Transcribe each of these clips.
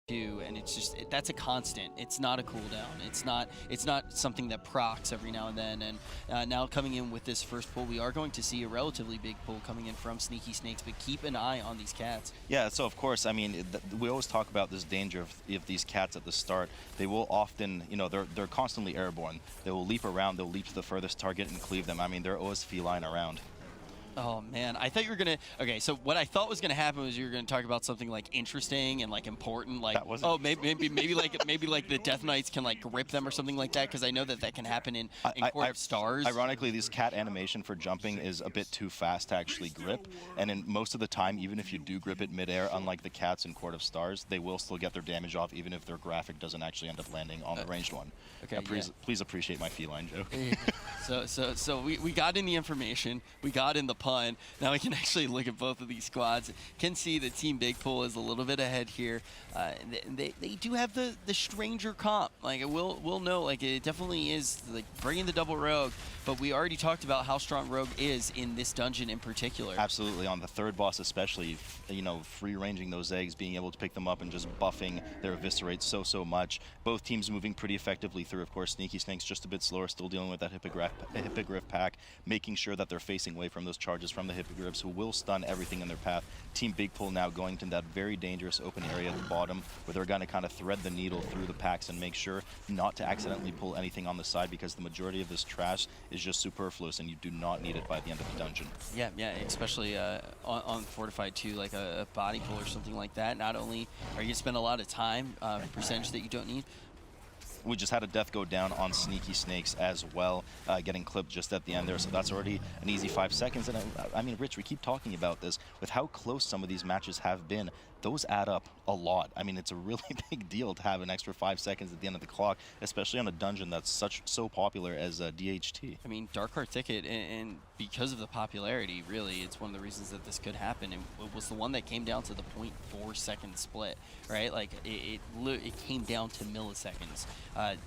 too, and it's just that's a constant. It's not a cooldown. It's not something that procs every now and then. And now coming in with this first pull, we are going to see a relatively big pull coming in from Sneaky Snakes. But keep an eye on these cats. Yeah, so of course, I mean, we always talk about this danger of these cats at the start. They will often, you know, they're constantly airborne. They will leap around, they'll leap to the furthest target and cleave them. I mean, they're always feline around. Oh man, I thought you were gonna. Okay, so what I thought was gonna happen was you were gonna talk about something like interesting and like important, like oh maybe like the Death Knights can like grip them or something like that, because I know that that can happen in Court of Stars. Ironically, this cat animation for jumping is a bit too fast to actually grip, and in most of the time, even if you do grip it midair, unlike the cats in Court of Stars, they will still get their damage off, even if their graphic doesn't actually end up landing on the ranged one. Okay, please appreciate my feline joke. So we got in the information, we got in the pun. Now we can actually look at both of these squads. Can see that Team Big Pool is a little bit ahead here. They do have the stranger comp. Like we'll know. Like it definitely is like bringing the double rogue. But we already talked about how strong Rogue is in this dungeon in particular. Absolutely, on the third boss especially, you know, free-ranging those eggs, being able to pick them up and just buffing their eviscerates so much. Both teams moving pretty effectively through. Of course, Sneaky Snakes just a bit slower, still dealing with that Hippogriff pack, making sure that they're facing away from those charges from the Hippogriffs, who will stun everything in their path. Team Big Pool now going to that very dangerous open area at the bottom, where they're going to kind of thread the needle through the packs and make sure not to accidentally pull anything on the side, because the majority of this trash is just superfluous and you do not need it by the end of the dungeon. Yeah, especially on Fortified too, like a body pull or something like that. Not only are you going to spend a lot of time, percentage that you don't need. We just had a death go down on Sneaky Snakes as well, getting clipped just at the end there, so that's already an easy 5 seconds. And I mean, Rich, we keep talking about this, with how close some of these matches have been, those add up a lot. I mean, it's a really big deal to have an extra 5 seconds at the end of the clock, especially on a dungeon that's so popular as DHT. I mean, Darkheart Thicket, and because of the popularity, really, it's one of the reasons that this could happen. It was the one that came down to the 0.4 second split, right? Like, it came down to milliseconds.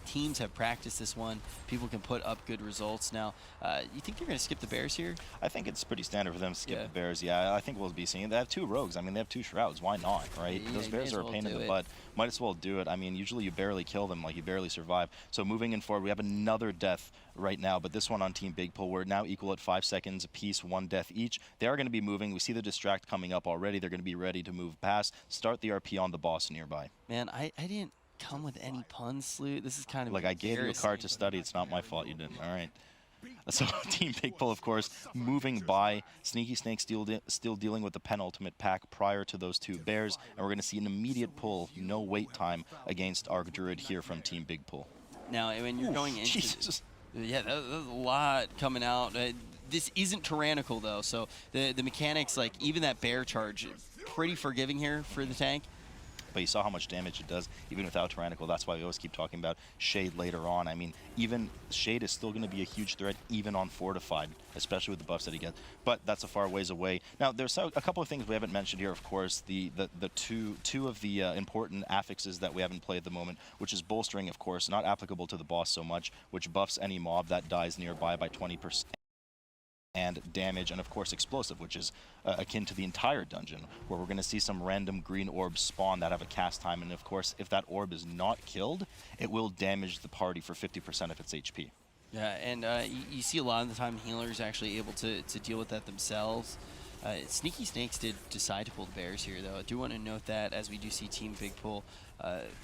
Teams have practiced this one. People can put up good results. Now, you think they're going to skip the Bears here? I think it's pretty standard for them to skip the Bears. Yeah, I think we'll be seeing it. They have 2 rogues. I mean, they have 2 shrouds. Why not, right? Yeah, those Bears are a pain in the butt. Might as well do it. I mean, usually you barely kill them, like you barely survive. So moving in forward, we have another death right now, but this one on Team Big Pool. We're now equal at 5 seconds apiece, 1 death each. They are going to be moving. We see the distract coming up already. They're going to be ready to move past, start the RP on the boss nearby. Man, I didn't come with any puns, Sloot. This is kind of like I gave you a card to study. It's not my fault you didn't. All right. So Team Big Pool, of course, moving by. Sneaky Snake still dealing with the penultimate pack prior to those 2 bears, and we're going to see an immediate pull, no wait time, against Arc Druid here from Team Big Pool. Now, when you're going into... Jesus. Yeah, there's a lot coming out. This isn't tyrannical, though, so the mechanics, like even that bear charge, pretty forgiving here for the tank. But you saw how much damage it does, even without Tyrannical. That's why we always keep talking about Shade later on. I mean, even Shade is still going to be a huge threat, even on Fortified, especially with the buffs that he gets. But that's a far ways away. Now, there's a couple of things we haven't mentioned here, of course. The two of the important affixes that we haven't played at the moment, which is Bolstering, of course, not applicable to the boss so much, which buffs any mob that dies nearby by 20%. And damage, and of course explosive, which is akin to the entire dungeon, where we're going to see some random green orbs spawn that have a cast time, and of course if that orb is not killed, it will damage the party for 50% of its HP. Yeah, and you see a lot of the time healers actually able to deal with that themselves. Sneaky Snakes did decide to pull the Bears here, though. I do want to note that, as we do see Team Big Pool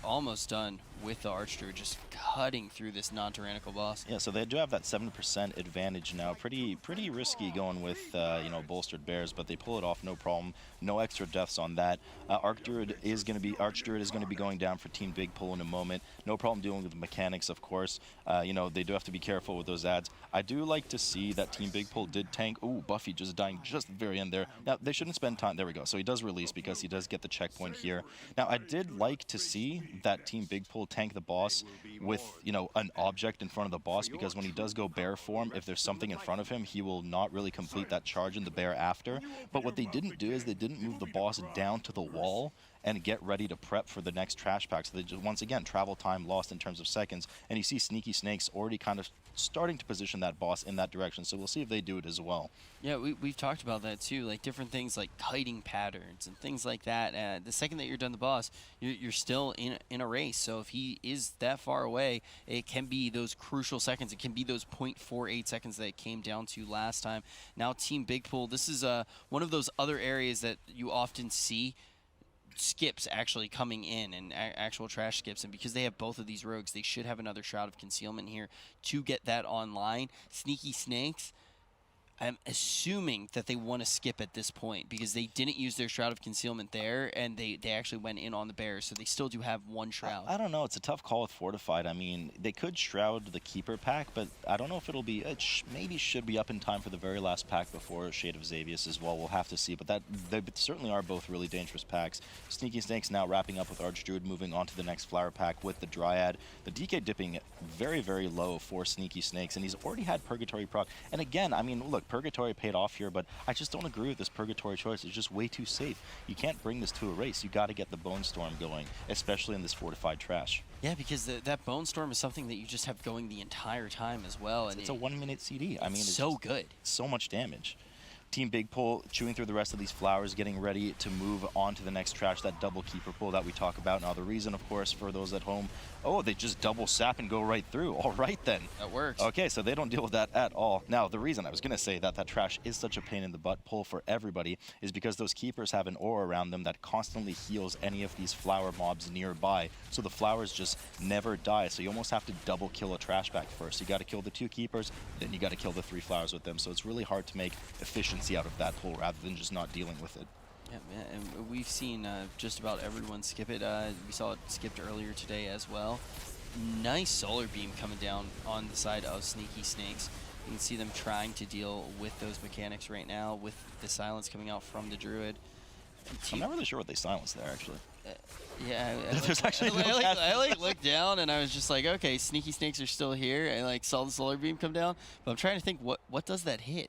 almost done with the Archdruid, just cutting through this non-tyrannical boss. Yeah, so they do have that 7% advantage now. Pretty risky going with you know, bolstered Bears, but they pull it off, no problem. No extra deaths on that. Archdruid is going to be going down for Team Big Pool in a moment. No problem dealing with the mechanics, of course. You know, they do have to be careful with those ads. I do like to see that Team Big Pool did tank. Ooh, Buffy just dying just at the very end there. Now, they shouldn't spend time. There we go. So he does release because he does get the checkpoint here. Now, I did like to see that Team Big Pool tank the boss with, you know, an object in front of the boss, because when he does go bear form, if there's something in front of him, he will not really complete that charge in the bear after. But what they didn't do is they didn't move the boss down to the wall and get ready to prep for the next trash pack. So they just, once again, travel time lost in terms of seconds. And you see Sneaky Snakes already kind of starting to position that boss in that direction. So we'll see if they do it as well. Yeah, we've talked about that too, like different things like kiting patterns and things like that. The second that you're done the boss, you're still in a race. So if he is that far away, it can be those crucial seconds. It can be those 0.48 seconds that it came down to last time. Now Team Big Pool, this is one of those other areas that you often see skips actually coming in and actual trash skips, and because they have both of these rogues, they should have another Shroud of Concealment here to get that online. Sneaky Snakes, I'm assuming that they want to skip at this point because they didn't use their Shroud of Concealment there, and they actually went in on the Bears, so they still do have one Shroud. I don't know. It's a tough call with Fortified. I mean, they could Shroud the Keeper pack, but I don't know if it'll be... maybe should be up in time for the very last pack before Shade of Xavius as well. We'll have to see, but they certainly are both really dangerous packs. Sneaky Snakes now wrapping up with Archdruid, moving on to the next Flower pack with the Dryad. The DK dipping very, very low for Sneaky Snakes, and he's already had Purgatory proc. And again, I mean, look, Purgatory paid off here, but I just don't agree with this Purgatory choice. It's just way too safe. You can't bring this to a race. You got to get the Bone Storm going, especially in this Fortified trash. Yeah, because that Bone Storm is something that you just have going the entire time as well. And it's a 1 minute CD. I mean, it's so good. So much damage. Team Big Pull chewing through the rest of these flowers, getting ready to move on to the next trash, that double keeper pull that we talk about. Now, the reason, of course, for those at home, oh, they just double sap and go right through. All right, then. That works. Okay, so they don't deal with that at all. Now, the reason I was going to say that trash is such a pain in the butt pull for everybody is because those keepers have an aura around them that constantly heals any of these flower mobs nearby. So the flowers just never die. So you almost have to double kill a trash back first. You got to kill the 2 keepers, then you got to kill the 3 flowers with them. So it's really hard to make efficiency out of that pull rather than just not dealing with it. Yeah, and we've seen just about everyone skip it. We saw it skipped earlier today as well. Nice Solar Beam coming down on the side of Sneaky Snakes. You can see them trying to deal with those mechanics right now with the silence coming out from the Druid. I'm not really sure what they silenced there, actually. Yeah, I looked down and I was just like, okay, Sneaky Snakes are still here. I like saw the Solar Beam come down, but I'm trying to think what does that hit?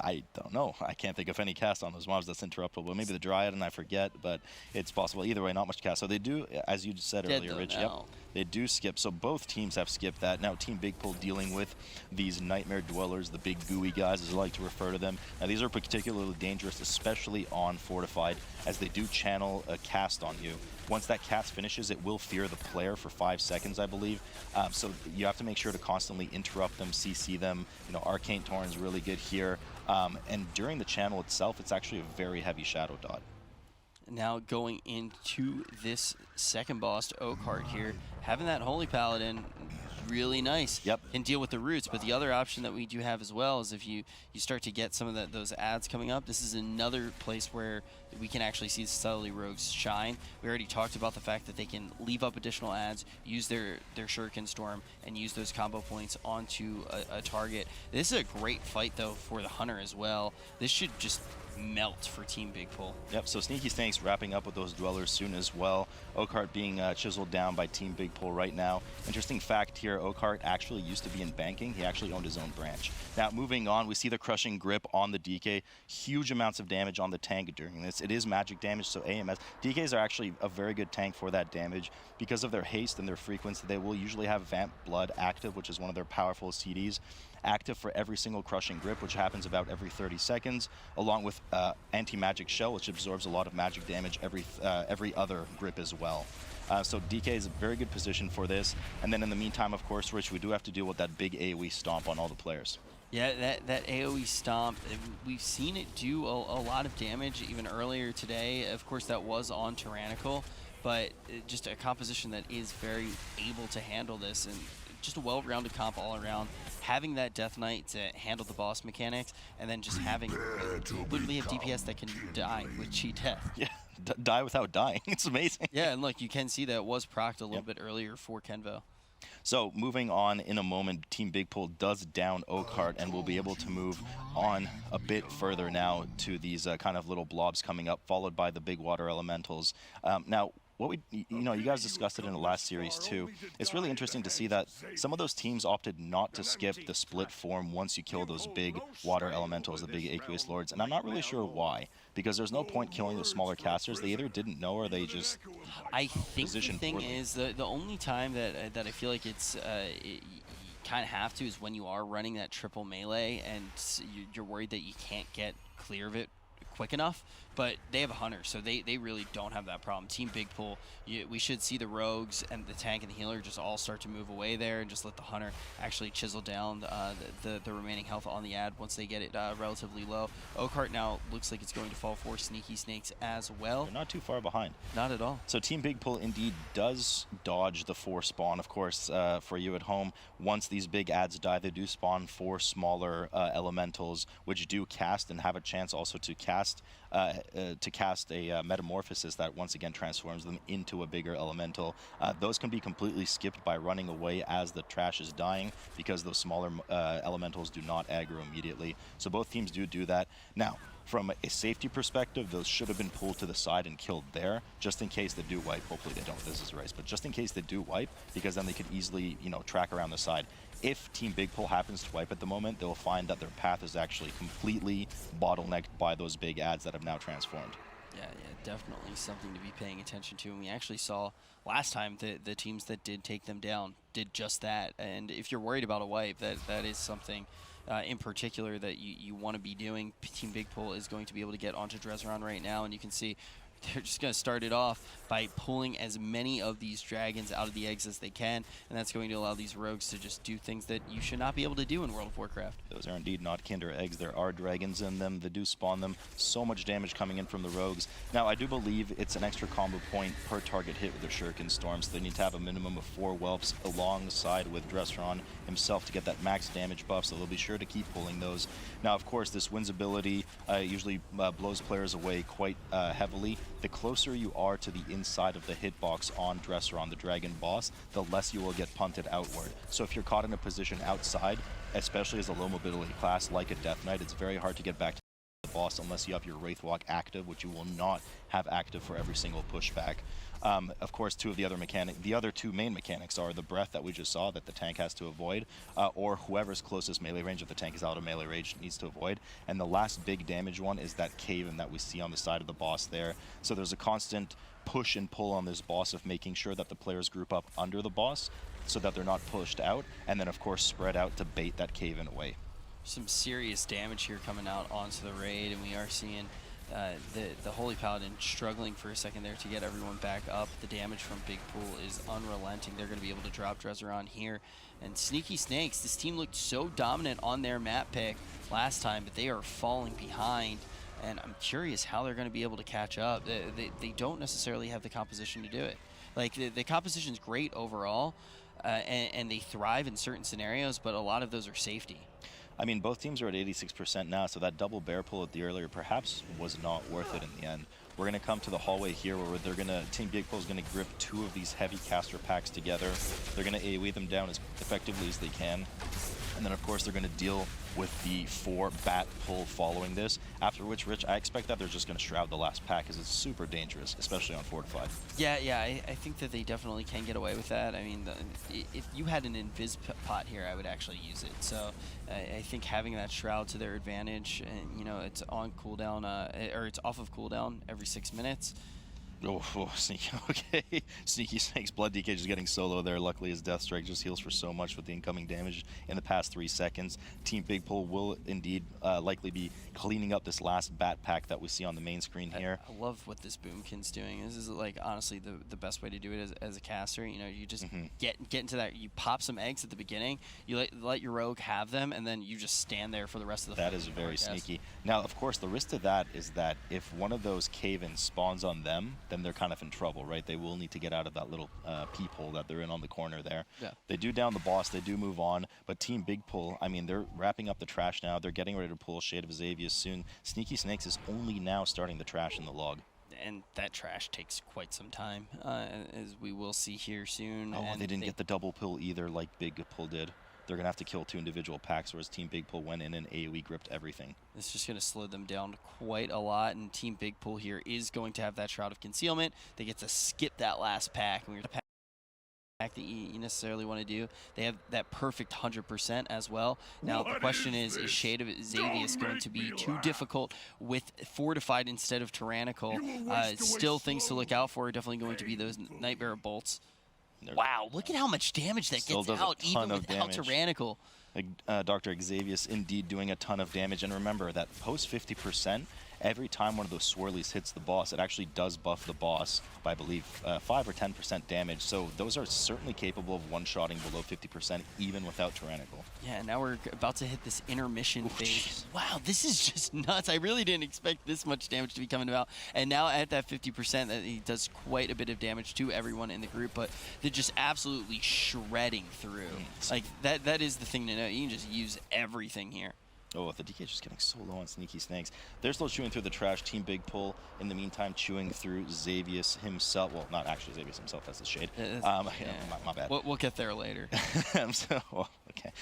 I don't know. I can't think of any cast on those mobs that's interruptible. Maybe the Dryad, and I forget, but it's possible. Either way, not much cast. So they do, as you said earlier, Rich, yep, they do skip. So both teams have skipped that. Now Team Big Pull dealing with these Nightmare Dwellers, the big gooey guys, as I like to refer to them. Now these are particularly dangerous, especially on Fortified, as they do channel a cast on you. Once that cast finishes, it will fear the player for 5 seconds, I believe. So you have to make sure to constantly interrupt them, CC them. You know, Arcane Torrent's really good here. And during the channel itself, it's actually a very heavy Shadow Dot. Now going into this second boss, Oakheart here, having that Holy Paladin, really nice. Yep. Can deal with the roots, but the other option that we do have as well is if you start to get some of those ads coming up, this is another place where we can actually see the Subtlety Rogues shine. We already talked about the fact that they can leave up additional ads, use their Shuriken Storm, and use those combo points onto a target. This is a great fight, though, for the Hunter as well. This should just melt for Team Big Pull. Yep, so Sneaky Snakes wrapping up with those Dwellers soon as well. Oakheart being chiseled down by Team Big Pull right now. Interesting fact here, Oakheart actually used to be in banking. He actually owned his own branch. Now, moving on, we see the Crushing Grip on the DK. Huge amounts of damage on the tank during this. It is magic damage, so AMS. DKs are actually a very good tank for that damage. Because of their haste and their frequency, they will usually have Vamp Blood active, which is one of their powerful CDs. Active for every single Crushing Grip, which happens about every 30 seconds, along with Anti-Magic Shell, which absorbs a lot of magic damage every other grip as well. So DK is a very good position for this. And then in the meantime, of course, Rich, we do have to deal with that big AoE stomp on all the players. Yeah, that AoE stomp, we've seen it do a lot of damage even earlier today. Of course, that was on Tyrannical, but just a composition that is very able to handle this, and just a well-rounded comp all around. Having that Death Knight to handle the boss mechanics, and then just having literally a DPS that can die with cheat death. Yeah, die without dying. It's amazing. Yeah, and look, you can see that it was procced a little bit earlier for Kenvo. So moving on in a moment, Team Big Pull does down Oakheart, and we'll be able to move on a bit further now to these kind of little blobs coming up, followed by the big water elementals. Now, what you guys discussed it in the last series too. It's really interesting to see that some of those teams opted not to skip the split form once you kill those big water elementals, the big Aqueous Lords, and I'm not really sure why, because there's no point killing those smaller casters. They either didn't know or they just I think the thing poorly. is the only time that I feel like it's kind of have to is when you are running that triple melee and you're worried that you can't get clear of it quick enough, but they have a hunter, so they really don't have that problem. Team Big Pool, we should see the rogues and the tank and the healer just all start to move away there and just let the hunter actually chisel down the remaining health on the ad once they get it relatively low. Oakheart now looks like it's going to fall for Sneaky Snakes as well. They're not too far behind. Not at all. So Team Big Pool indeed does dodge the 4 spawn. Of course, for you at home, once these big ads die, they do spawn 4 smaller elementals, which do cast and have a chance also to cast a metamorphosis that once again transforms them into a bigger elemental. Those can be completely skipped by running away as the trash is dying, because those smaller elementals do not aggro immediately. So both teams do that. Now, from a safety perspective, those should have been pulled to the side and killed there, just in case they do wipe. Hopefully they don't, this is Rice, but just in case they do wipe, because then they could easily, track around the side. If Team Big Pool happens to wipe at the moment, they'll find that their path is actually completely bottlenecked by those big ads that have now transformed. Yeah, definitely something to be paying attention to. And we actually saw last time the teams that did take them down did just that. And if you're worried about a wipe, that is something in particular that you want to be doing. Team Big Pool is going to be able to get onto Drezeron right now, and you can see they're just going to start it off by pulling as many of these dragons out of the eggs as they can, and that's going to allow these rogues to just do things that you should not be able to do in World of Warcraft. Those are indeed not Kinder eggs. There are dragons in them. They do spawn them. So much damage coming in from the rogues. Now, I do believe it's an extra combo point per target hit with the Shuriken Storm, so they need to have a minimum of 4 whelps alongside with Drezeron himself to get that max damage buff, so they'll be sure to keep pulling those. Now, of course, this wins ability usually blows players away quite heavily. The closer you are to the inside of the hitbox on Drezeron, the dragon boss, the less you will get punted outward. So if you're caught in a position outside, especially as a low mobility class like a Death Knight, it's very hard to get back to the boss unless you have your Wraithwalk active, which you will not have active for every single pushback. Of course, the other two main mechanics are the breath that we just saw that the tank has to avoid, or whoever's closest melee range, if the tank is out of melee range, needs to avoid. And the last big damage one is that cave-in that we see on the side of the boss there. So there's a constant push and pull on this boss of making sure that the players group up under the boss so that they're not pushed out, and then of course spread out to bait that cave-in away. Some serious damage here coming out onto the raid, and we are seeing the Holy Paladin struggling for a second there to get everyone back up. The damage from Big Pool is unrelenting. They're going to be able to drop Drezeron here. And Sneaky Snakes, this team looked so dominant on their map pick last time, but they are falling behind. And I'm curious how they're going to be able to catch up. They don't necessarily have the composition to do it. Like, the composition's great overall, and they thrive in certain scenarios, but a lot of those are safety. I mean, both teams are at 86% now, so that double bear pull at the earlier perhaps was not worth it in the end. We're going to come to the hallway here where Team Big Pool is going to grip 2 of these heavy caster packs together. They're going to AoE them down as effectively as they can. And then, of course, they're going to deal with the 4 bat pull following this, after which, Rich, I expect that they're just going to shroud the last pack because it's super dangerous, especially on Fortified. Yeah, I think that they definitely can get away with that. I mean, if you had an invis pot here, I would actually use it. So I think having that shroud to their advantage, and it's on cooldown, or it's off of cooldown every 6 minutes. Oh, Sneaky, okay. Sneaky Snake's Blood DK just getting solo there. Luckily, his Death Strike just heals for so much with the incoming damage in the past 3 seconds. Team Big Pool will indeed likely be cleaning up this last bat pack that we see on the main screen here. I love what this Boomkin's doing. This is, like, honestly the best way to do it as a caster. You just get into that. You pop some eggs at the beginning, you let your rogue have them, and then you just stand there for the rest of the That is very sneaky. Now, of course, the risk to that is that if one of those cave-ins spawns on them, then they're kind of in trouble, right? They will need to get out of that little peephole that they're in on the corner there. Yeah. They do down the boss, they do move on, but Team Big Pool, I mean, they're wrapping up the trash now. They're getting ready to pull Shade of Xavius soon. Sneaky Snakes is only now starting the trash in the log. And that trash takes quite some time, as we will see here soon. Oh, and they didn't get the double pull either like Big Pool did. They're going to have to kill 2 individual packs, whereas Team Big Pool went in and AoE gripped everything. It's just going to slow them down quite a lot, and Team Big Pool here is going to have that Shroud of Concealment. They get to skip that last pack. And we're the pack that you necessarily want to do. They have that perfect 100% as well. Now, the question is Shade of Xavius going to be too difficult with Fortified instead of Tyrannical? Still things to look out for are definitely going to be those Nightmare Bolts. Wow, look at how much damage that Still gets does a out, even ton of without damage. Tyrannical. Dr. Xavius indeed doing a ton of damage. And remember that post 50%, every time one of those swirlies hits the boss, it actually does buff the boss by, I believe, 5 or 10% damage. So those are certainly capable of one-shotting below 50% even without Tyrannical. Yeah, now we're about to hit this intermission phase. Jeez. Wow, this is just nuts. I really didn't expect this much damage to be coming about. And now at that 50%, that he does quite a bit of damage to everyone in the group, but they're just absolutely shredding through. Like, that is the thing to know. You can just use everything here. Oh, the DK is just getting so low on Sneaky Snakes. They're still chewing through the trash. Team Big Pull, in the meantime, chewing through Xavius himself. Well, not actually Xavius himself, that's the shade. Yeah. My bad. We'll get there later. Okay.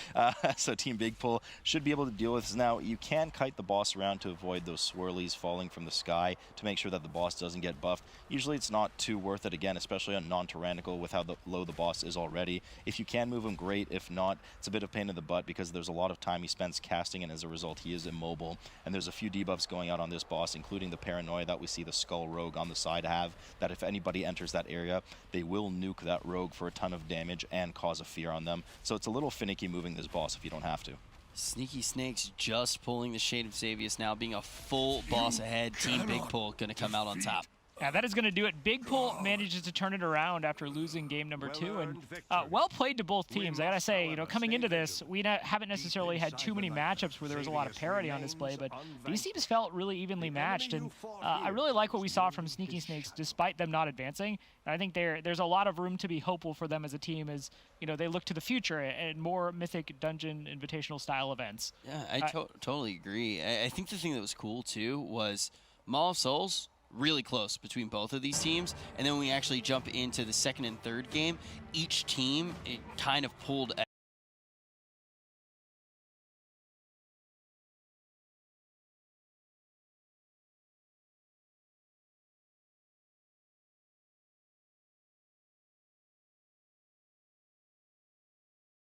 So Team Big Pull should be able to deal with this. Now, you can kite the boss around to avoid those swirlies falling from the sky to make sure that the boss doesn't get buffed. Usually it's not too worth it, again, especially on non-tyrannical with how low the boss is already. If you can move him, great. If not, it's a bit of pain in the butt because there's a lot of time he spends casting, and as a result, he is immobile. And there's a few debuffs going out on this boss, including the Paranoia that we see the Skull Rogue on the side have, that if anybody enters that area, they will nuke that Rogue for a ton of damage and cause a fear on them. So it's a little finicky moving this boss if you don't have to. Sneaky Snakes just pulling the Shade of Xavius now, being a full boss ahead. Team Big Pull going to come out on top. Yeah, that is going to do it. Big Pull manages to turn it around after losing game number 2, and well played to both teams. I gotta say, you know, coming into this, we haven't necessarily had too many matchups where there was a lot of parity on display, but these teams felt really evenly matched, and I really like what we saw from Sneaky Snakes, despite them not advancing. And I think there's a lot of room to be hopeful for them as a team, as you know they look to the future and more Mythic Dungeon Invitational style events. Yeah, I totally agree. I think the thing that was cool too was Maw of Souls. Really close between both of these teams, and then when we actually jump into the second and third game, each team kind of pulled